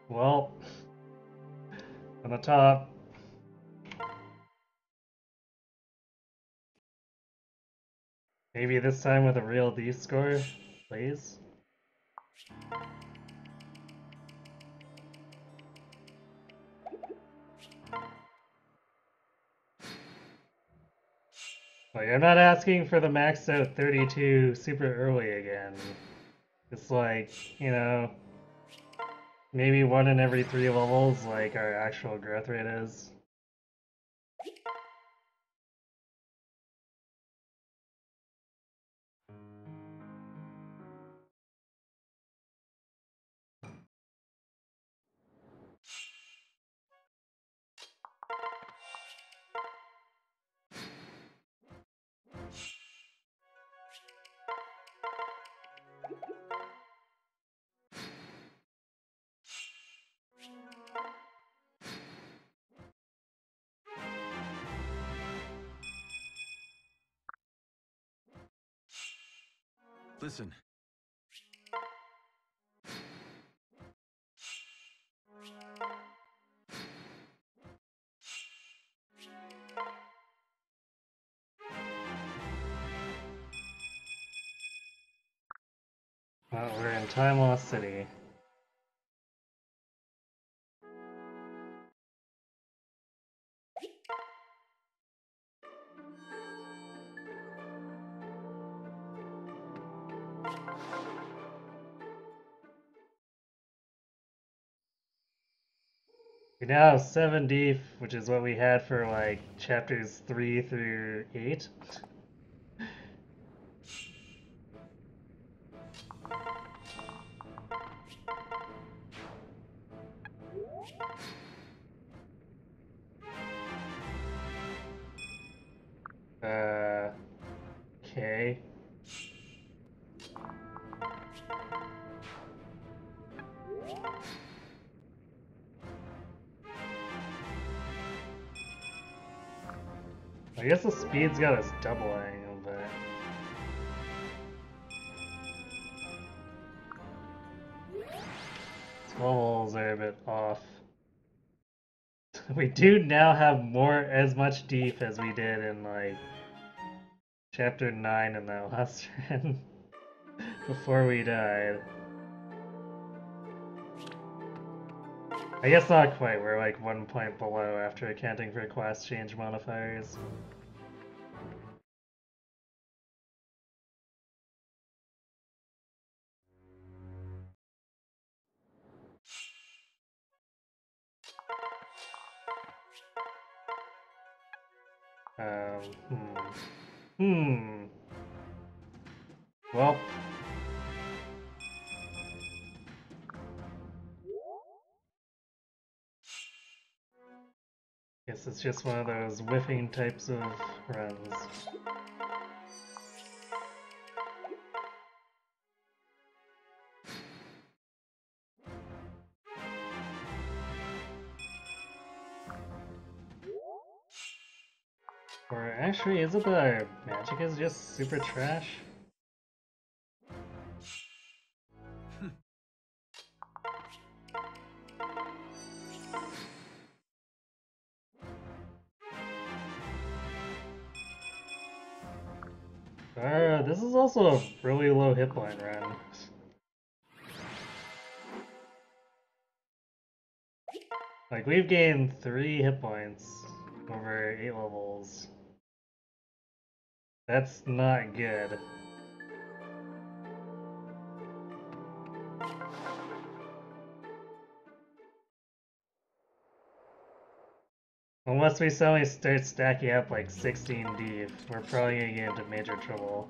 Well, on the top. Maybe this time with a real D score, please? Like, I'm not asking for the maxed out 32 super early again. It's like, you know, maybe 1 in every 3 levels, like our actual growth rate is. Listen. Well, we're in Time Lost City. We now have 7 deep, which is what we had for like chapters 3 through 8. Okay. I guess the speed's got us doubling, but... Levels are a bit off. We do now have as much deep as we did in like chapter 9 in that last run before we died. I guess not quite, we're like 1 point below after accounting for class change modifiers. Hmm. Well. Guess it's just one of those whiffing types of runs. Or actually, is it that our magic is just super trash? This is also a really low hit point run. Like, we've gained 3 hit points over 8 levels. That's not good. Unless we suddenly start stacking up like 16 deep, we're probably gonna get into major trouble.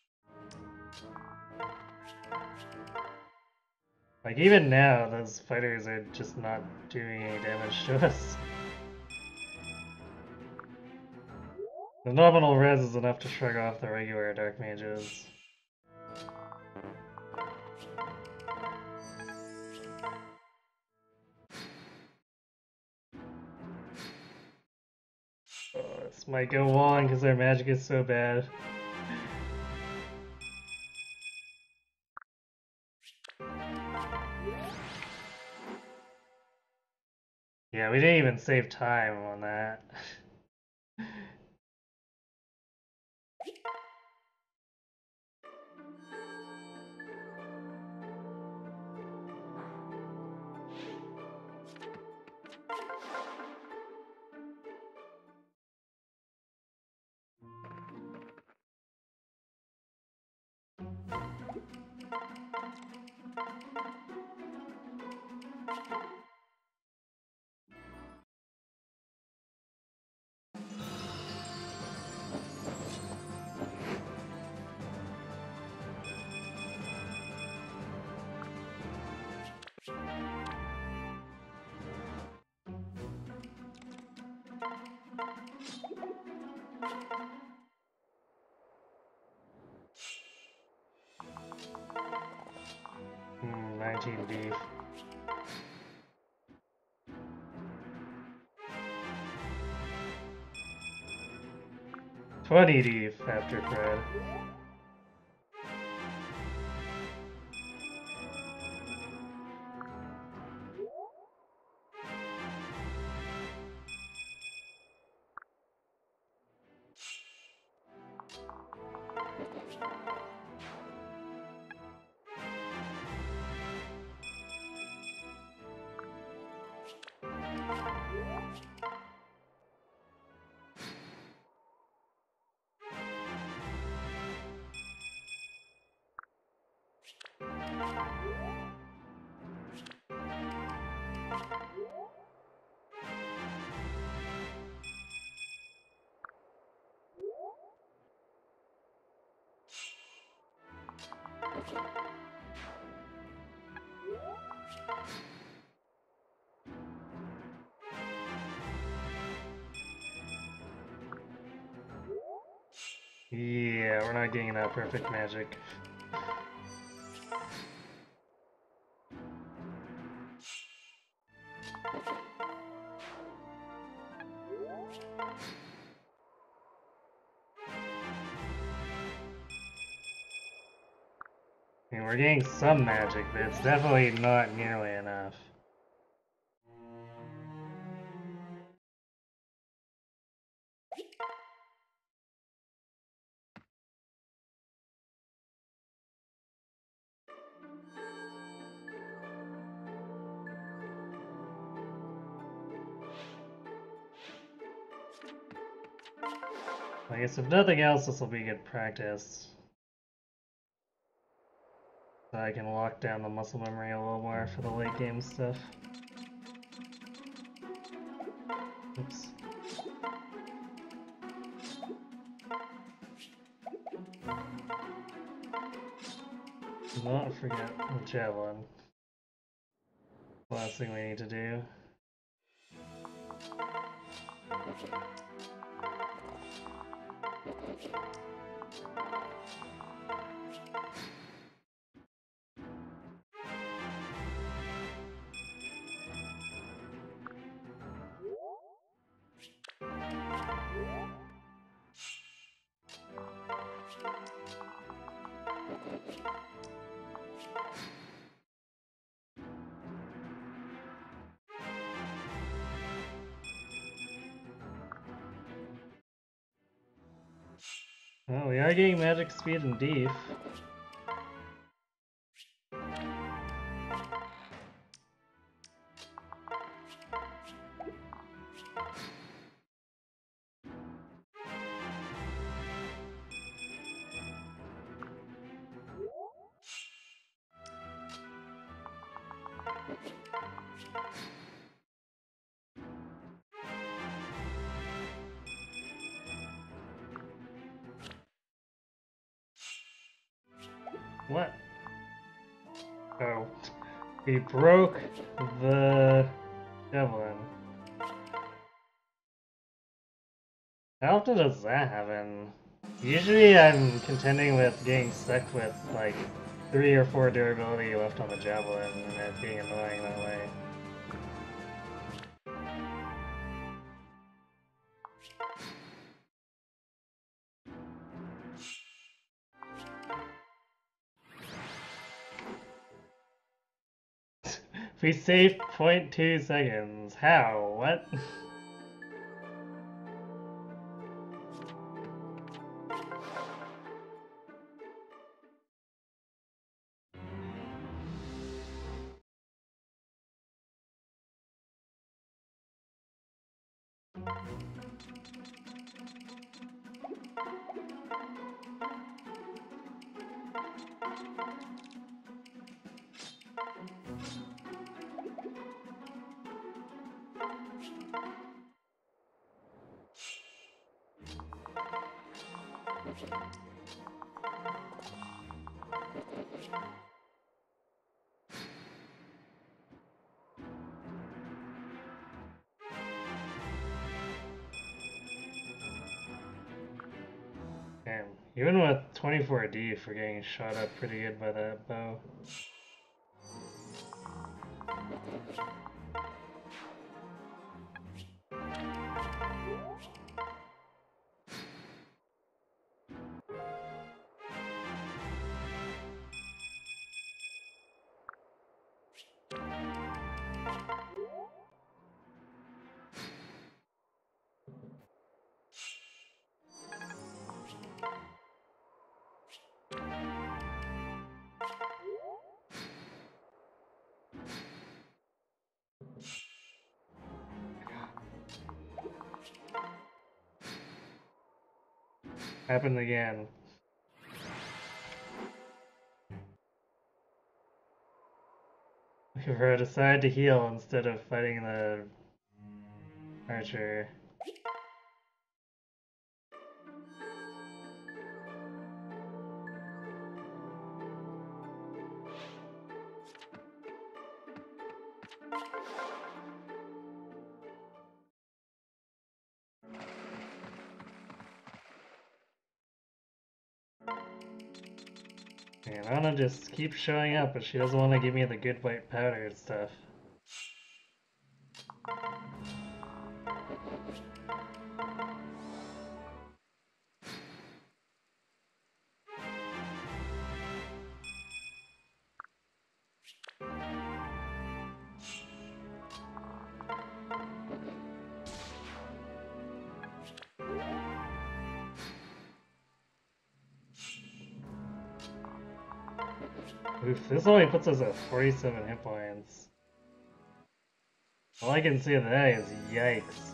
Like, even now, those fighters are just not doing any damage to us. The nominal res is enough to shrug off the regular dark mages. Oh, this might go long because their magic is so bad. Yeah, we didn't even save time on that. Hmm, 19 beef. 20 deep after Fred. Yeah, we're not getting that perfect magic. I mean, we're getting some magic, but it's definitely not nearly enough. I guess if nothing else, this will be good practice. So I can lock down the muscle memory a little more for the late game stuff. Oops. Do not forget the javelin. Last thing we need to do. Well, we are getting magic speed and deef. What? Oh. We broke the javelin. How often does that happen? Usually I'm contending with getting stuck with like 3 or 4 durability left on the javelin and it being annoying that way. We saved 0.2 seconds. How? What? Damn, even with 24D for getting shot up pretty good by that bow. Happened again. We decided to heal instead of fighting the archer. And Anna just keeps showing up, but she doesn't want to give me the good white powder and stuff. Oof, this only puts us at 47 hit points. All I can see of that is yikes.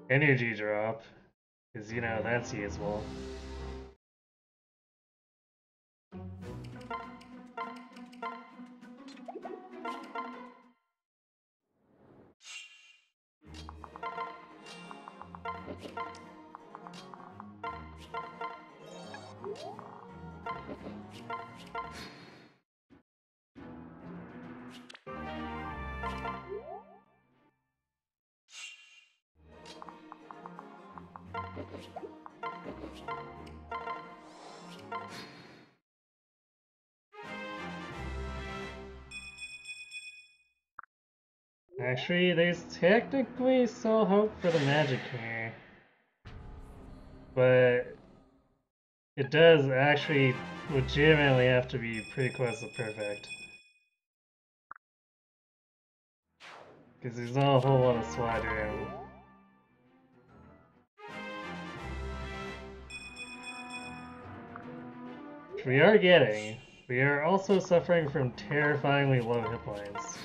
Energy drop, because you know that's useful. Actually, there's technically still hope for the magic here. But it does actually legitimately have to be pretty close to perfect. Because there's not a whole lot of slide room. Which we are getting. We are also suffering from terrifyingly low hit points.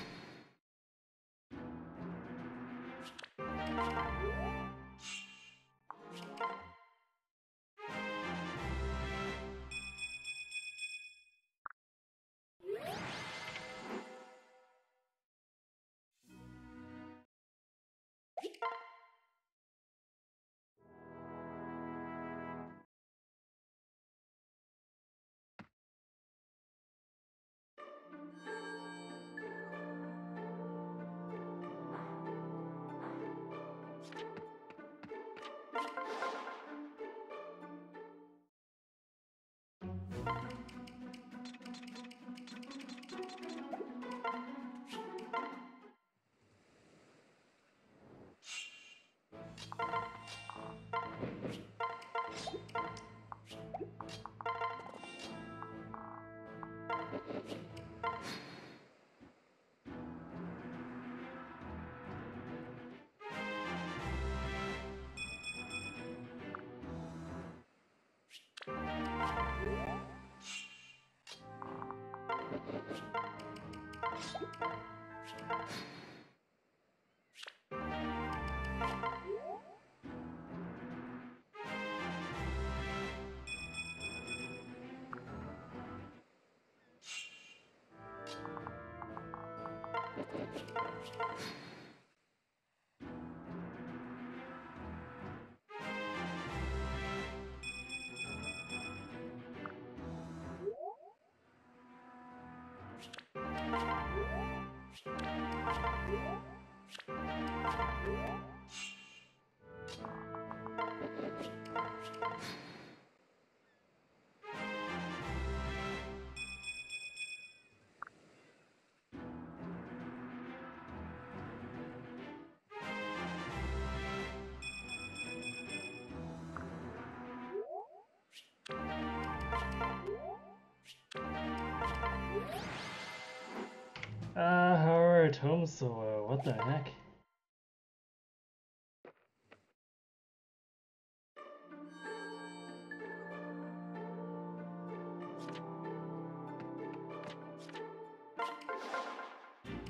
However, Tome Solo, what the heck?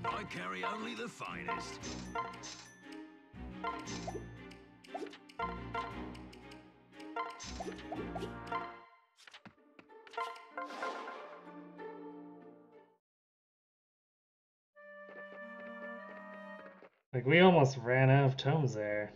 I carry only the finest. Like, we almost ran out of tomes there.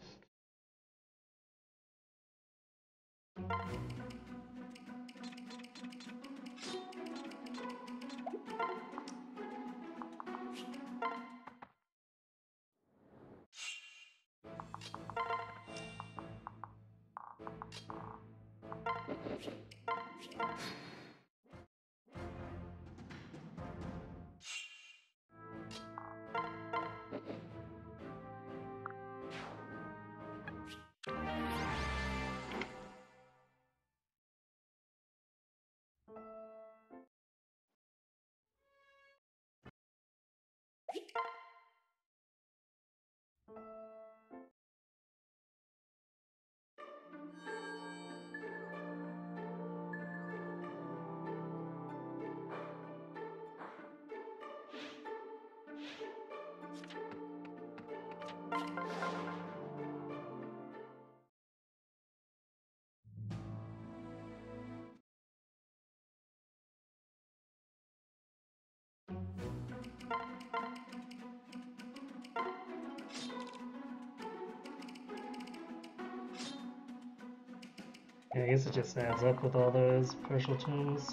Yeah, I guess it just adds up with all those partial tomes.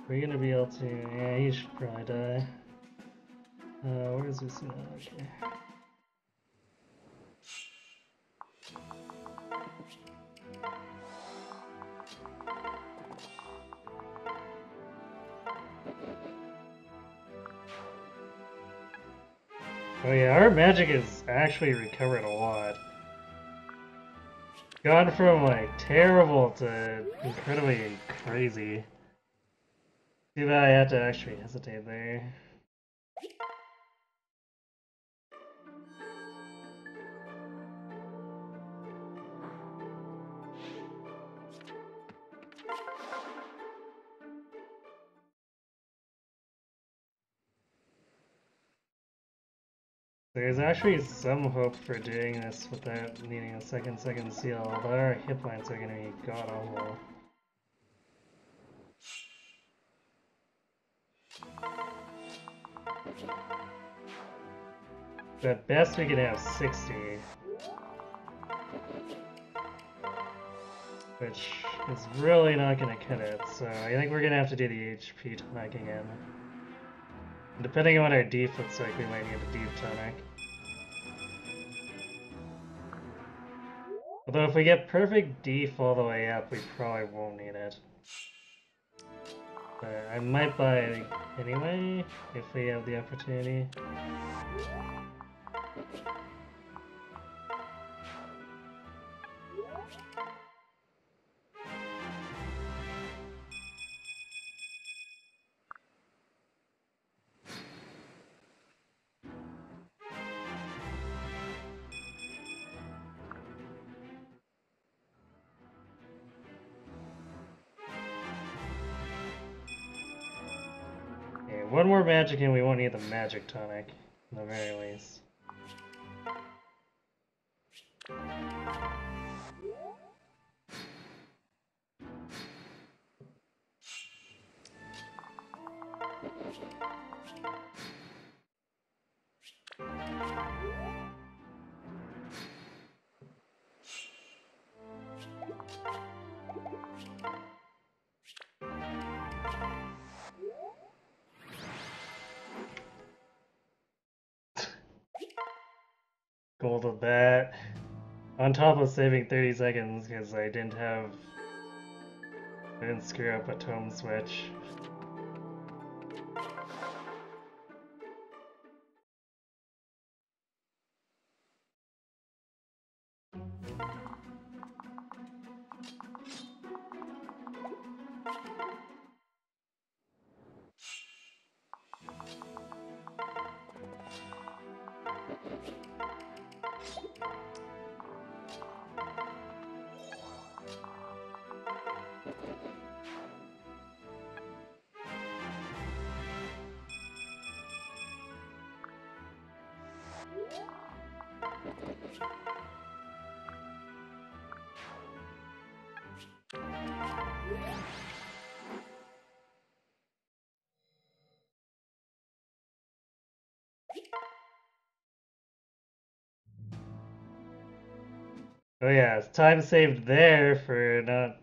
We're gonna be able to... Yeah, he should probably die. Where is this? Okay. Oh yeah, our magic has actually recovered a lot. Gone from like terrible to incredibly crazy. Too bad I had to actually hesitate there. There's actually some hope for doing this without needing a second seal, although our hit points are going to be god awful. At best we can have 60. Which is really not going to cut it, so I think we're going to have to do the HP tonic again. Depending on what our deep looks like, we might need a deep tonic. Although if we get perfect deep all the way up, we probably won't need it. But I might buy it anyway, if we have the opportunity. Okay, one more magic and we won't need the magic tonic, at the very least. Gold with that. On top of saving 30 seconds because I didn't screw up a tome switch. Oh yeah, time saved there for not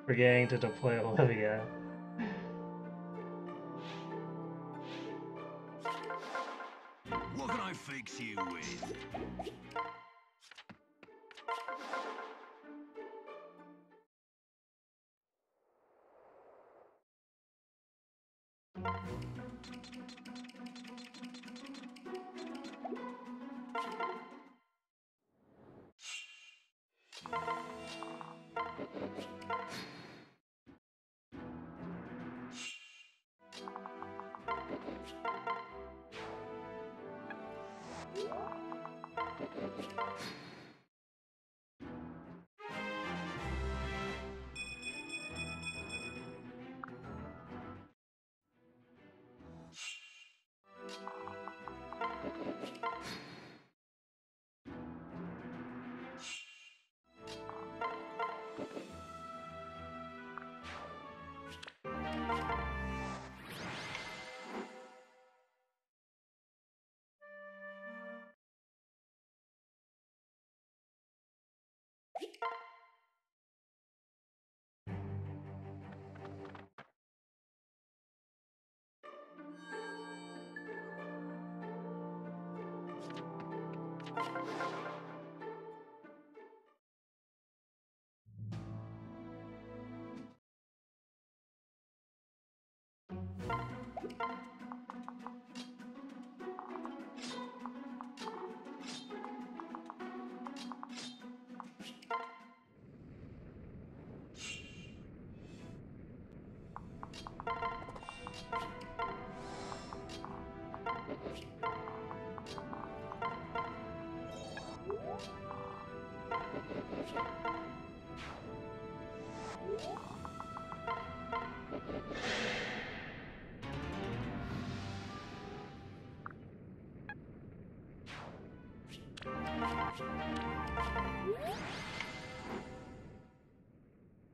forgetting to deploy Olivia. What can I fix you with?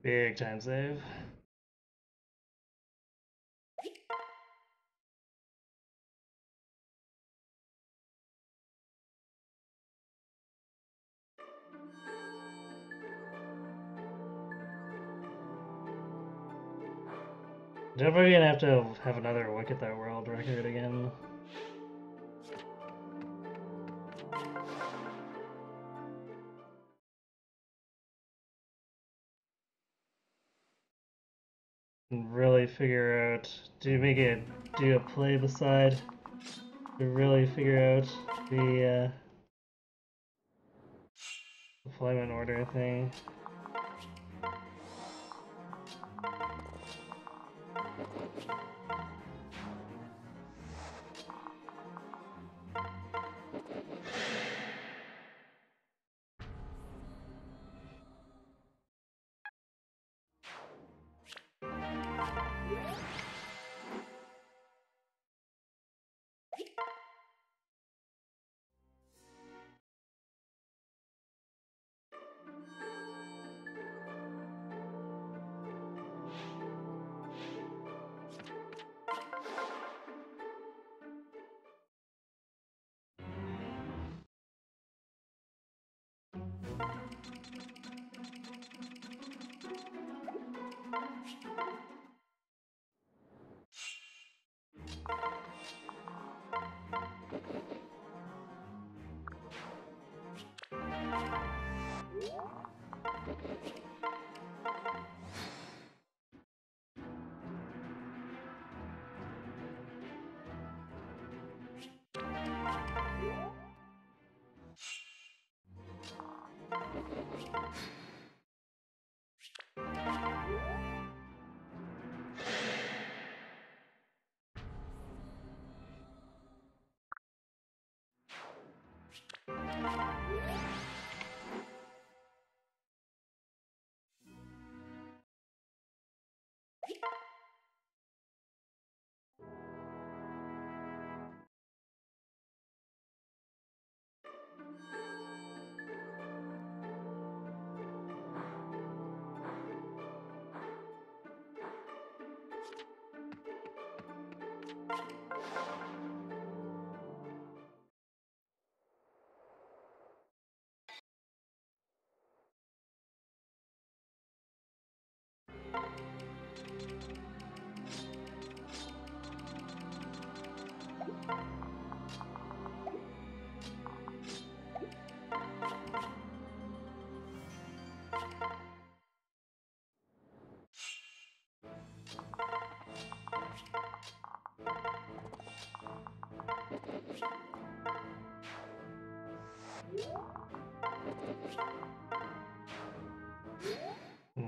Big time save. Definitely gonna have to have another look at that world record again. And really figure out, do a play beside to really figure out the deployment order thing.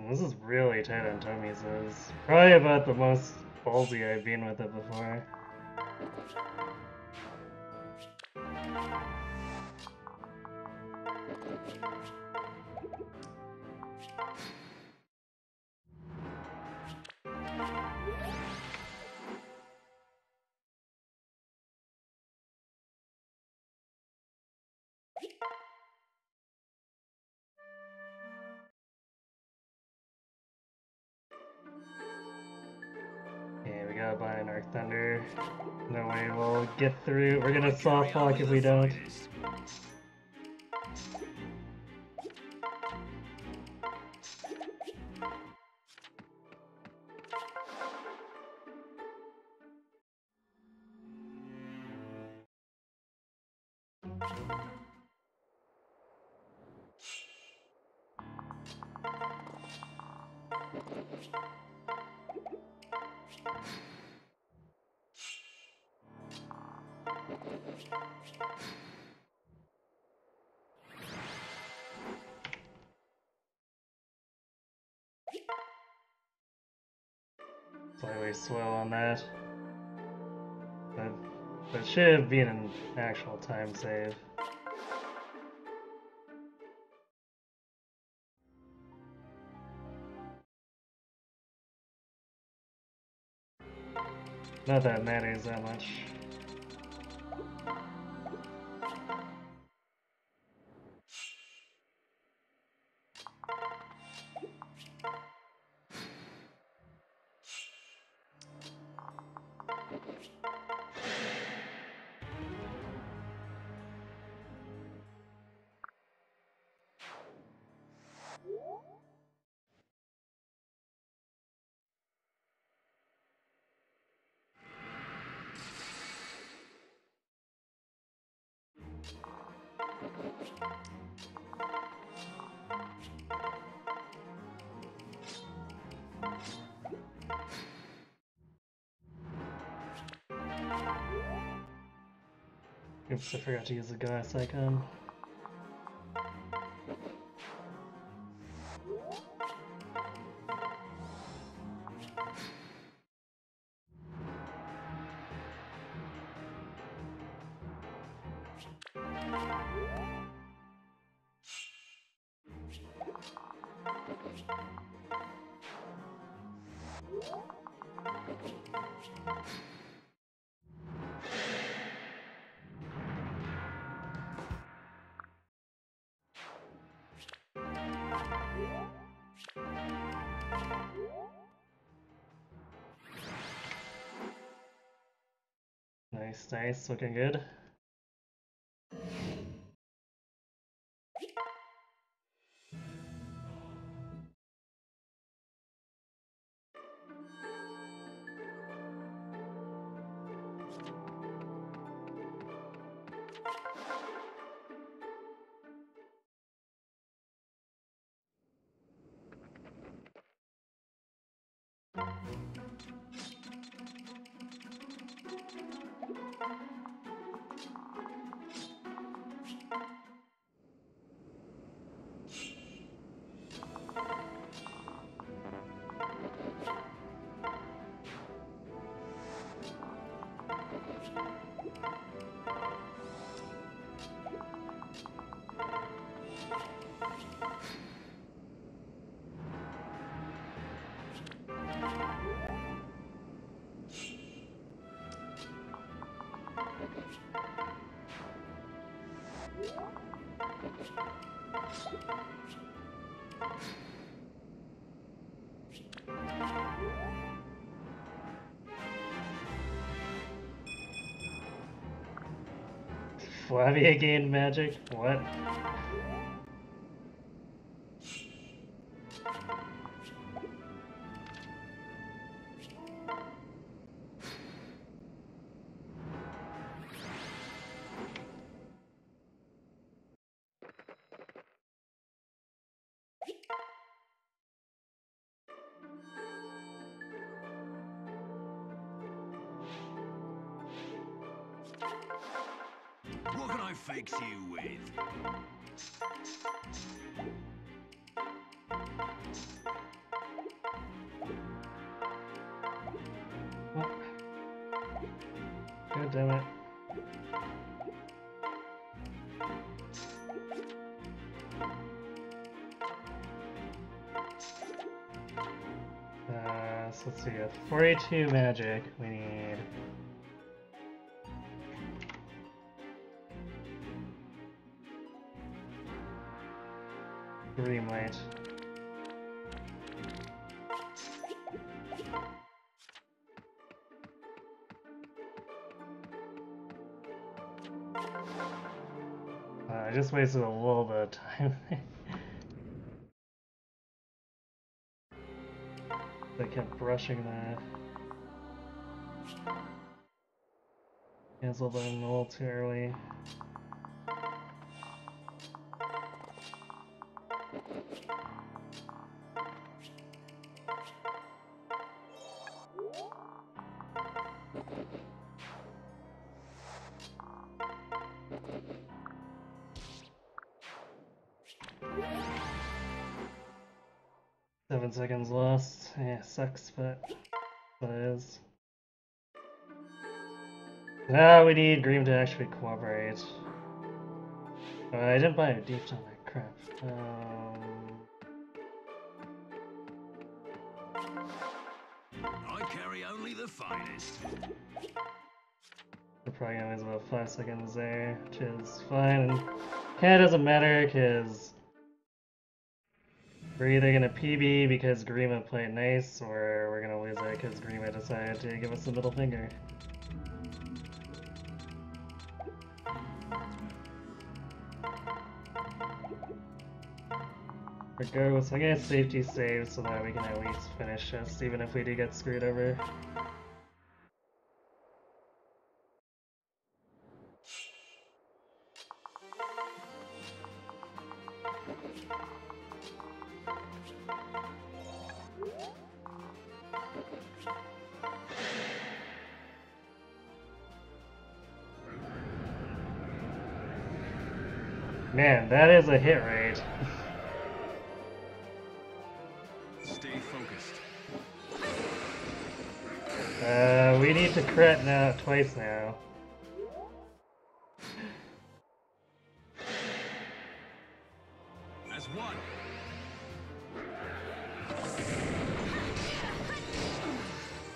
This is really tight on Tommy's. Is probably about the most ballsy I've been with it before. Okay, we gotta buy an Arc Thunder. No way we'll get through. We're gonna soft lock if we don't. Slightly slow on that. That should have been an actual time save. Not that it matters that much. Oops, I forgot to use the glass icon. Nice, nice, looking good. Flavia gained magic? What? What can I fix you with? What? God damn it. So let's see, with 42 magic, we need... Green light. I just wasted a little bit of time. I kept brushing that. Canceled them a little too early. Seven seconds lost. Yeah, sucks, but what it is. Now we need Green to actually cooperate. I didn't buy a deep on that crap. I carry only the finest. We're probably gonna lose about 5 seconds there, which is fine. And kinda doesn't matter because we're either gonna PB because Grima played nice, or we're gonna lose it because Grima decided to give us the middle finger. Regardless, I'm gonna safety save so that we can at least finish this, even if we do get screwed over. Man, that is a hit rate. Stay focused. We need to crit now twice now. As one.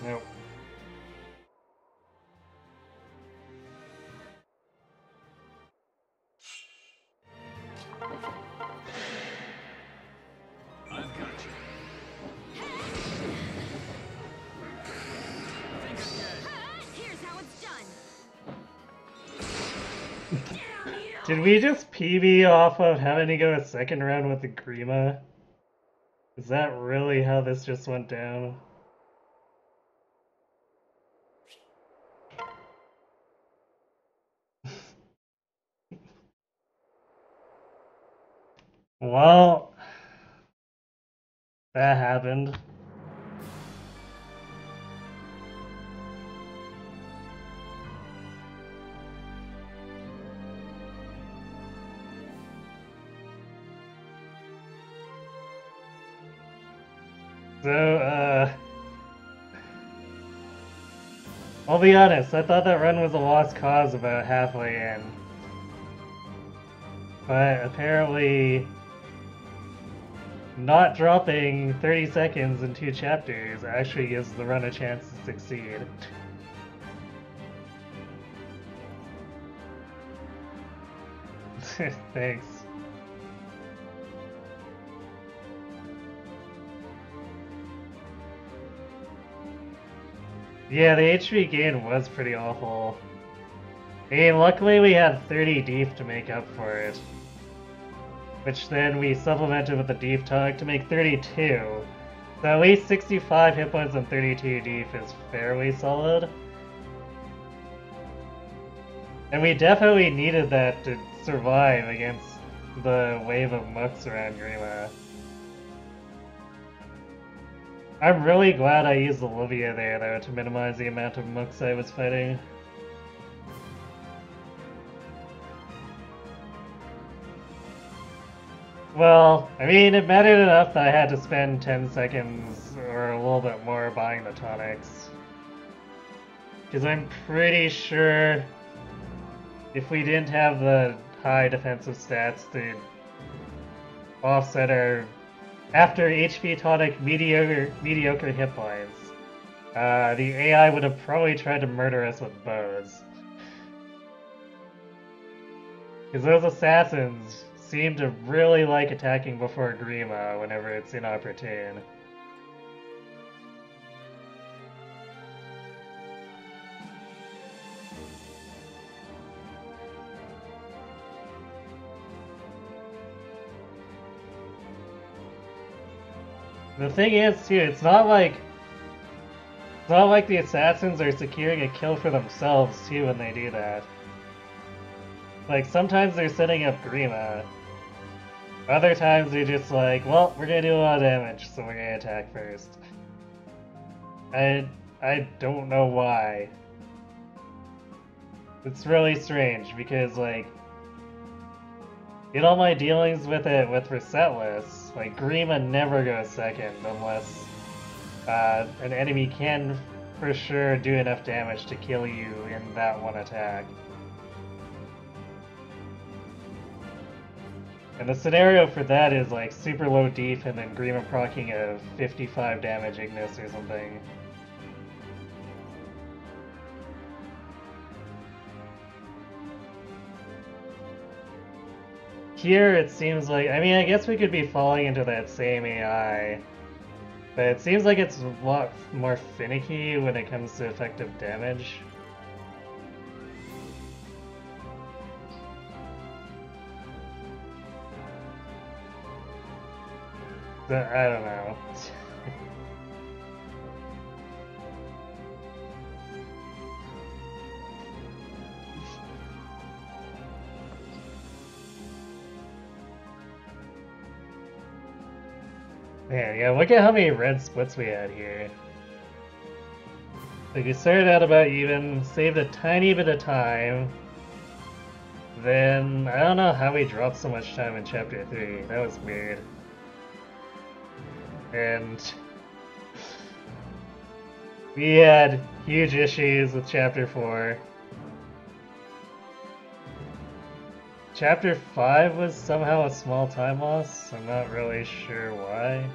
Nope. I've got you. Think again. Here's how it's done. Did we just PB off of having to go a second round with the Grima? Is that really how this just went down? Well, that happened. So, I'll be honest, I thought that run was a lost cause about halfway in. But apparently, not dropping 30 seconds in 2 chapters actually gives the run a chance to succeed. Thanks. Yeah, the HP gain was pretty awful. Hey, luckily we had 30 deep to make up for it. Which then we supplemented with the deep tonic to make 32. So at least 65 hit points and 32 deep is fairly solid. And we definitely needed that to survive against the wave of mucks around Grima. I'm really glad I used Olivia there though to minimize the amount of mucks I was fighting. Well, I mean, it mattered enough that I had to spend 10 seconds or a little bit more buying the tonics. Because I'm pretty sure if we didn't have the high defensive stats to offset our after HP tonic mediocre hit points, the AI would have probably tried to murder us with bows. Because those assassins seem to really like attacking before Grima whenever it's inopportune. The thing is, too, it's not like the assassins are securing a kill for themselves, too, when they do that. Like, sometimes they're setting up Grima. Other times they're just like, well, we're gonna do a lot of damage, so we're gonna attack first. I don't know why. It's really strange, because, like, in all my dealings with it with Resetless, like, Grima never goes second unless an enemy can for sure do enough damage to kill you in that one attack. And the scenario for that is like super low deep and then Grima proccing a 55 damage Ignis or something. Here it seems like, I mean, I guess we could be falling into that same AI, but it seems like it's a lot more finicky when it comes to effective damage. I don't know. Man, yeah, look at how many red splits we had here. Like we started out about even, saved a tiny bit of time. Then I don't know how we dropped so much time in chapter 3. That was weird. And we had huge issues with chapter 4. Chapter 5 was somehow a small time loss. I'm not really sure why.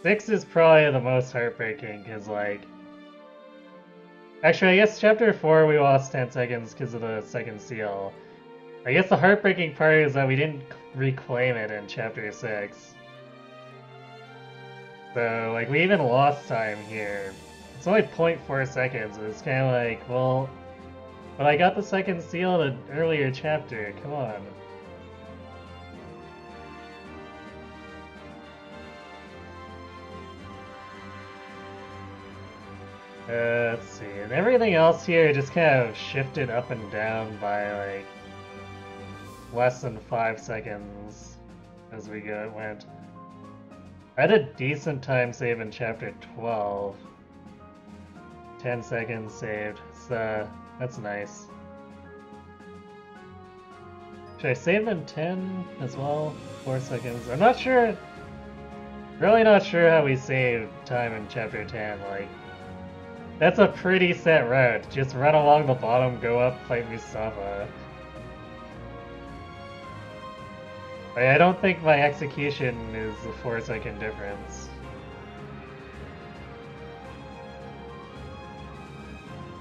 6 is probably the most heartbreaking because, like, actually, I guess chapter 4 we lost 10 seconds because of the second seal. I guess the heartbreaking part is that we didn't reclaim it in chapter 6. So, like, we even lost time here. It's only 0.4 seconds, it's kind of like, well, but I got the second seal in an earlier chapter, come on. Let's see, and everything else here just kind of shifted up and down by like less than 5 seconds as we went. I had a decent time save in chapter 12. 10 seconds saved, so that's nice. Should I save them 10 as well? 4 seconds? I'm not sure. Really not sure how we saved time in chapter 10. Like, that's a pretty set route. Just run along the bottom, go up, fight Mustafa. Like, I don't think my execution is a 4-second difference.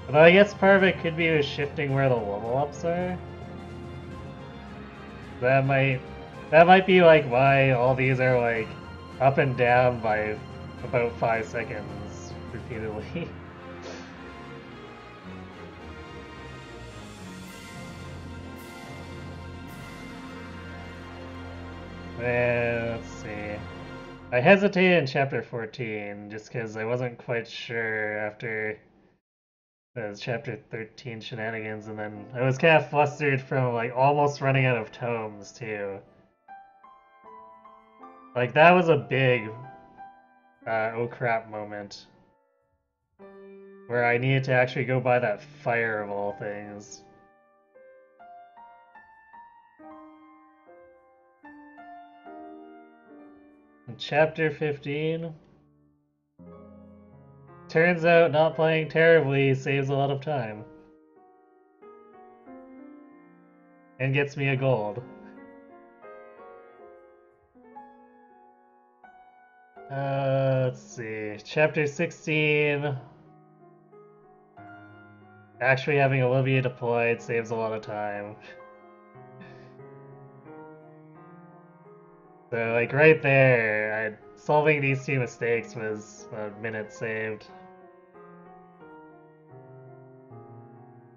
Although I guess part of it could be shifting where the level ups are. That might be like why all these are like up and down by about 5 seconds repeatedly. Let's see. I hesitated in chapter 14 just because I wasn't quite sure after those chapter 13 shenanigans, and then I was kind of flustered from like almost running out of tomes too. Like that was a big oh crap moment where I needed to actually go buy that fire of all things. In chapter 15, turns out not playing terribly saves a lot of time. And gets me a gold. Let's see. Chapter 16. Actually having Olivia deployed saves a lot of time. So, like, right there, solving these 2 mistakes was a minute saved.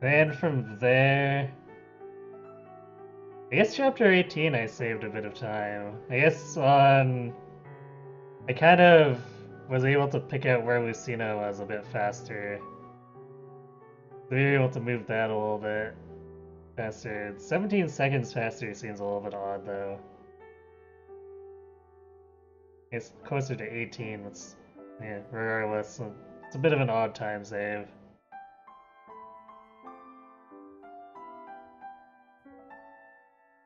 Then from there... I guess chapter 18 I saved a bit of time. I guess on... I kind of was able to pick out where Lucina was a bit faster. So we were able to move that a little bit faster. 17 seconds faster seems a little bit odd though. It's closer to 18. It's, yeah, regardless, it's a bit of an odd time save.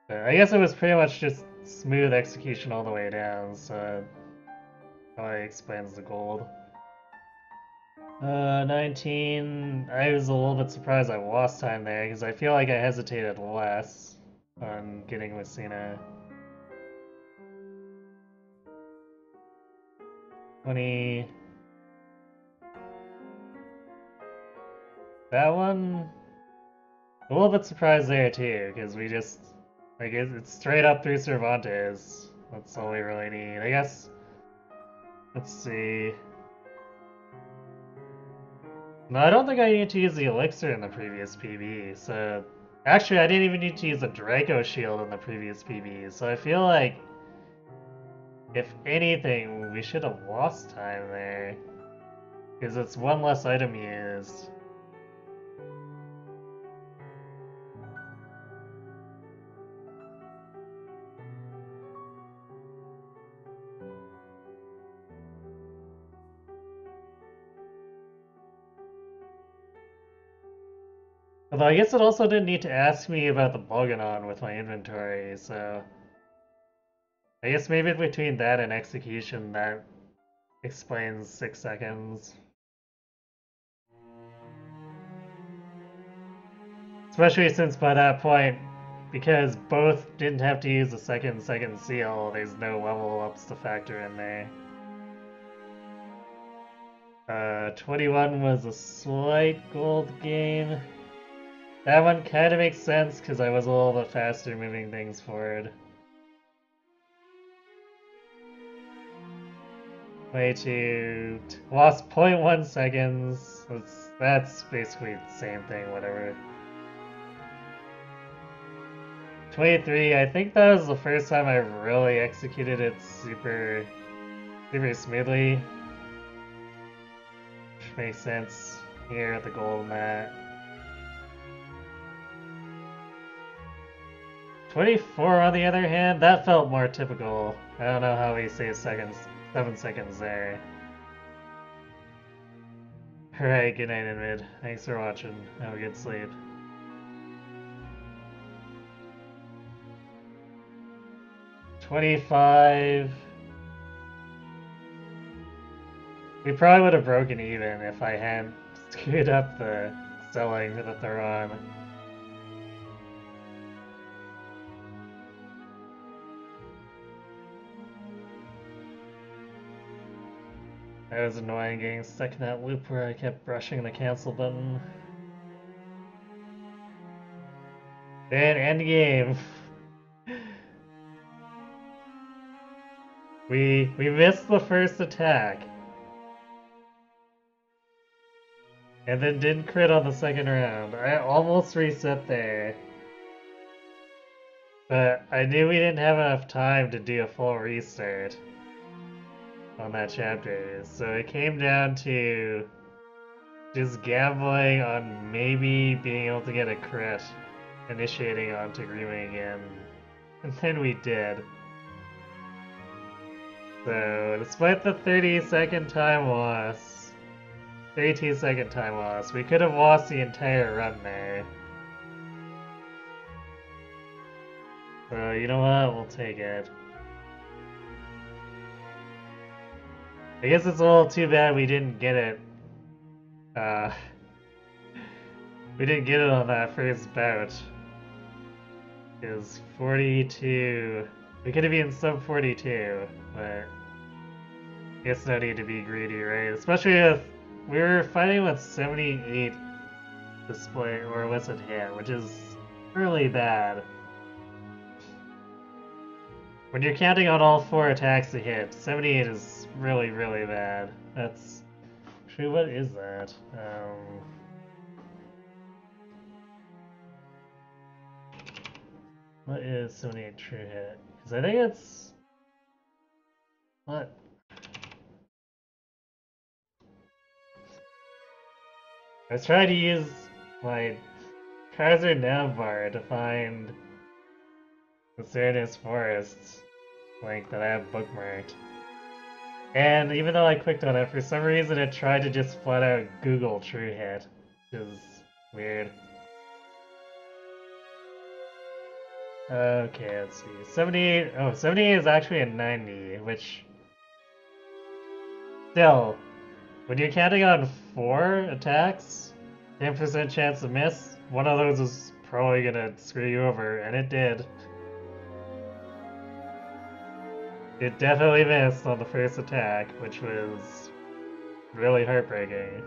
But I guess it was pretty much just smooth execution all the way down, so probably explains the gold. 19. I was a little bit surprised I lost time there because I feel like I hesitated less on getting Messina. 20. That one, a little bit surprised there too because we just, like, it's straight up through Cervantes. That's all we really need. I guess, let's see. No, I don't think I need to use the elixir in the previous PB, so... Actually, I didn't even need to use the Draco shield in the previous PB, so I feel like... If anything, we should have lost time there. Because it's one less item used. Although I guess it also didn't need to ask me about the Bolganon with my inventory, so I guess maybe between that and execution that explains 6 seconds. Especially since by that point, because both didn't have to use the second seal, there's no level ups to factor in there. 21 was a slight gold gain. That one kind of makes sense because I was a little bit faster moving things forward. 22, lost 0.1 seconds. That's basically the same thing, whatever. 23, I think that was the first time I really executed it super smoothly. Which makes sense here at the gold mat. 24 on the other hand, that felt more typical. I don't know how we saved 7 seconds there. Alright, good night, Invid. Thanks for watching. Have a good sleep. $25. We probably would have broken even if I hadn't screwed up the selling for the Theron. That was annoying getting stuck in that loop where I kept brushing the cancel button. And end game. We missed the first attack. And then didn't crit on the second round. I almost reset there. But I knew we didn't have enough time to do a full restart on that chapter. So it came down to just gambling on maybe being able to get a crit, initiating on Tagriima again. And then we did. So despite the 30-second time loss, 32-second time loss, we could have lost the entire run there. So you know what, we'll take it. I guess it's a little too bad we didn't get it. We didn't get it on that first bout. Because 42... We could have been sub 42, but I guess no need to be greedy, right? Especially if we were fighting with 78 display or illicit hit, which is really bad. When you're counting on all 4 attacks to hit, 78 is really, really bad. That's... Actually, what is that? What is 78 true hit? Because I think it's... What? I was trying to use my Kaiser nav bar to find the Cernus Forest link that I have bookmarked. And even though I clicked on it, for some reason it tried to just flat out Google true hit, which is weird. Okay, let's see. 78. Oh, 78 is actually a 90, which... Still, when you're counting on 4 attacks, 10% chance to miss, one of those is probably gonna screw you over, and it did. It definitely missed on the first attack, which was really heartbreaking.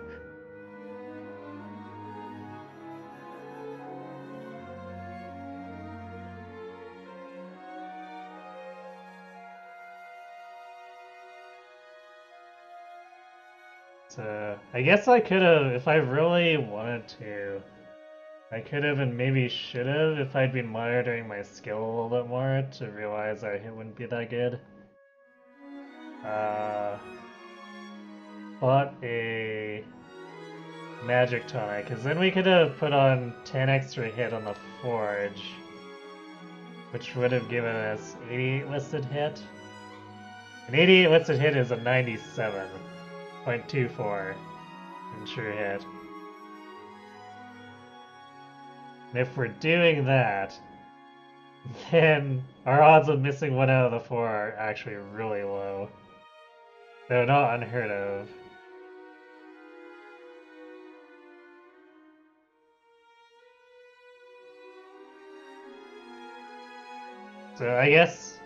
So, I guess I could have, if I really wanted to, I could have and maybe should have if I'd been monitoring my skill a little bit more to realize our hit wouldn't be that good. Bought a magic tonic, because then we could have put on 10 extra hit on the forge, which would have given us 88 listed hit. An 88 listed hit is a 97.24 in true hit. And if we're doing that, then our odds of missing one out of the four are actually really low. They're not unheard of. So I guess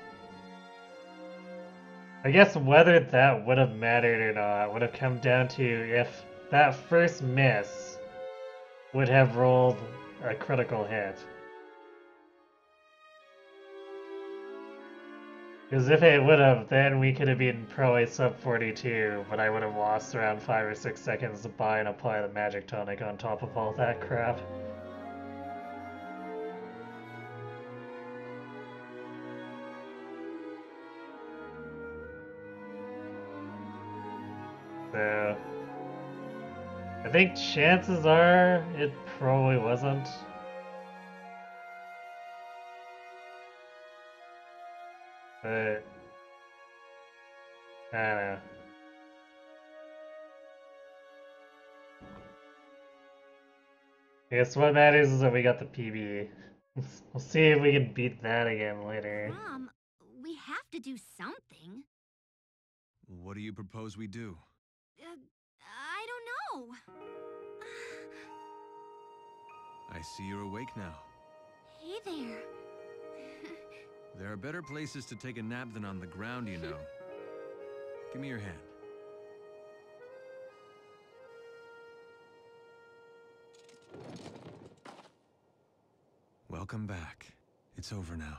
whether that would have mattered or not would have come down to if that first miss would have rolled a critical hit. Because if it would have, then we could have been probably sub 42, but I would have lost around 5 or 6 seconds to buy and apply the magic tonic on top of all that crap. So, I think chances are it probably wasn't. But, I don't know. I guess what matters is that we got the PB. We'll see if we can beat that again later. Mom, we have to do something. What do you propose we do? I don't know. I see you're awake now. Hey there. There are better places to take a nap than on the ground, you know. Give me your hand. Welcome back. It's over now.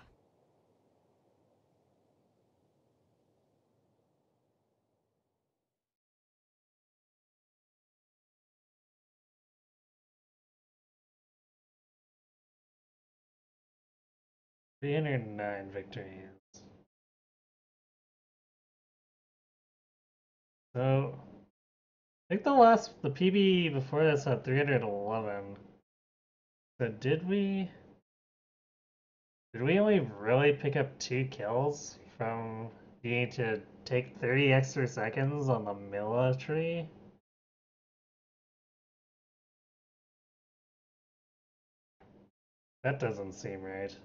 The inner 9 victories. So, I think the PB before this had 311. So did we only really pick up 2 kills from being to take 30 extra seconds on the Milla tree? That doesn't seem right.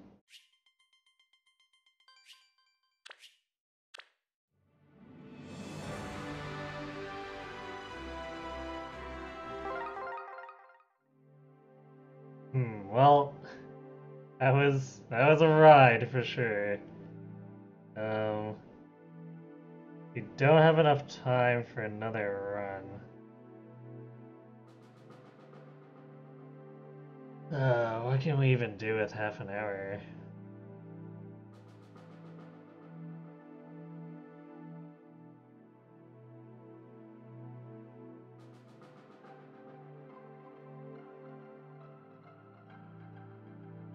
Well, that was a ride for sure. We don't have enough time for another run. What can we even do with half an hour?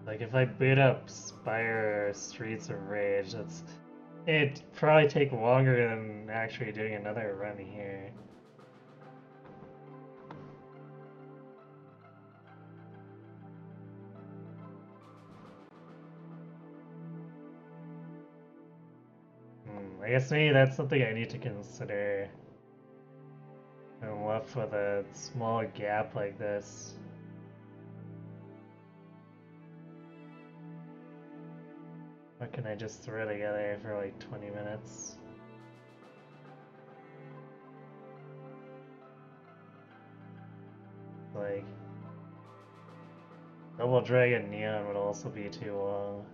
Like if I boot up Spire or Streets of Rage, it'd probably take longer than actually doing another run here. I guess maybe that's something I need to consider. I'm left with a small gap like this. What can I just throw together for like 20 minutes? Like, Double Dragon Neon would also be too long.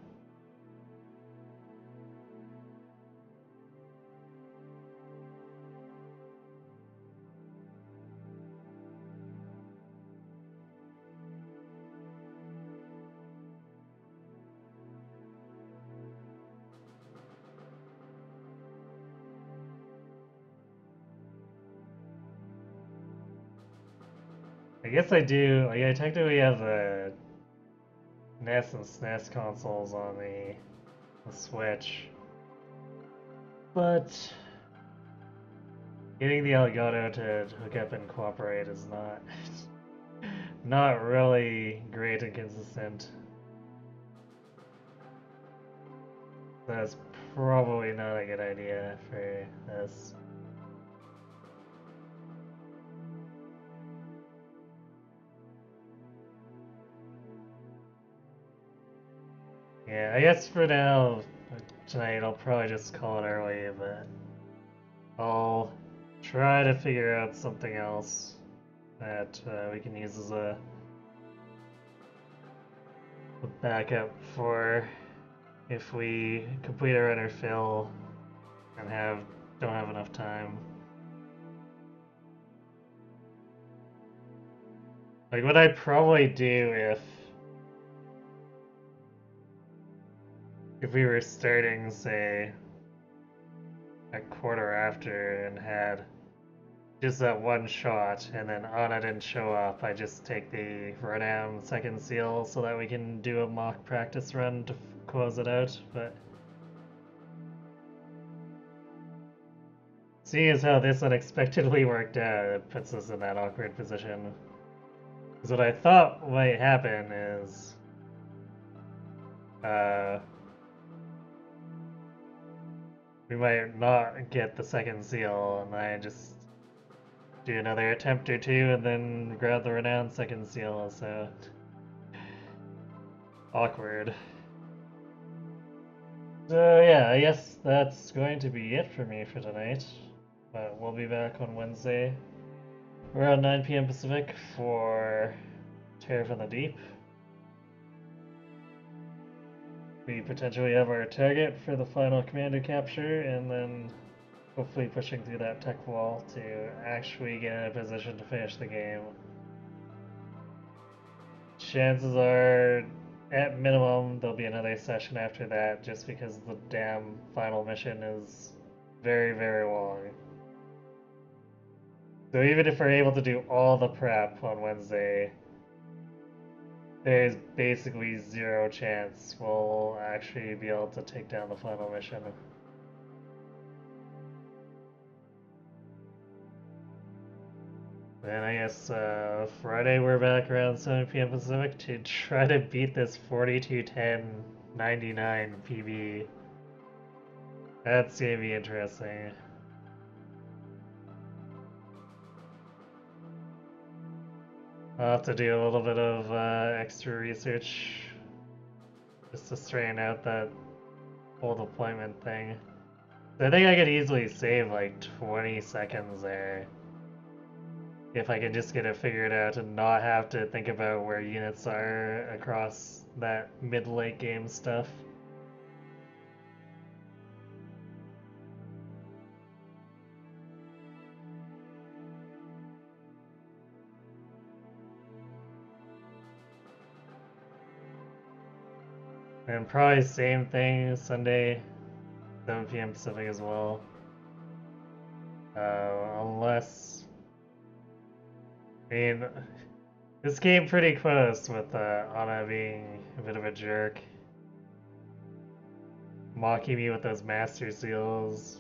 I guess I do. Like, I technically have the NES and SNES consoles on the Switch, but getting the Elgato to hook up and cooperate is not really great and consistent. That's probably not a good idea for this. Yeah, I guess for now, tonight I'll probably just call it early, but I'll try to figure out something else that we can use as a backup for if we complete a run or fill and don't have enough time. Like what I'd probably do if we were starting, say, a quarter after and had just that one shot, and then Anna didn't show up, I just take the Renam second seal so that we can do a mock practice run to close it out, but seeing as how this unexpectedly worked out, it puts us in that awkward position. Because what I thought might happen is we might not get the second seal, and I just do another attempt or two and then grab the renowned second seal, so awkward. So yeah, I guess that's going to be it for me for tonight, but we'll be back on Wednesday around 9 p.m. Pacific for Terror from the Deep. We potentially have our target for the final commander capture, and then hopefully pushing through that tech wall to actually get in a position to finish the game. Chances are, at minimum, there'll be another session after that, just because the damn final mission is very, very long. So even if we're able to do all the prep on Wednesday, there's basically zero chance we'll actually be able to take down the final mission. Then I guess Friday we're back around 7 p.m. Pacific to try to beat this 42-10-99 PB. That's gonna be interesting. I'll have to do a little bit of extra research just to straighten out that whole deployment thing. So I think I could easily save like 20 seconds there if I can just get it figured out and not have to think about where units are across that mid-late game stuff. And probably same thing Sunday, 7 p.m. Pacific as well. Unless, I mean, this came pretty close with Anna being a bit of a jerk, mocking me with those master seals.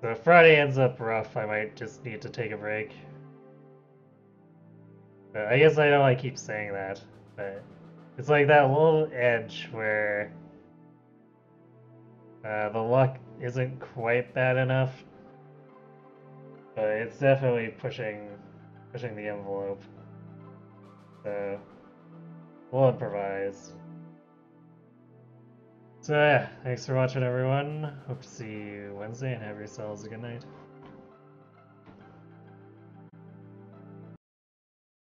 So if Friday ends up rough, I might just need to take a break. But I guess I know I keep saying that, but it's like that little edge where the luck isn't quite bad enough, but it's definitely pushing the envelope. So we'll improvise. So yeah, thanks for watching everyone. Hope to see you Wednesday and have yourselves a good night.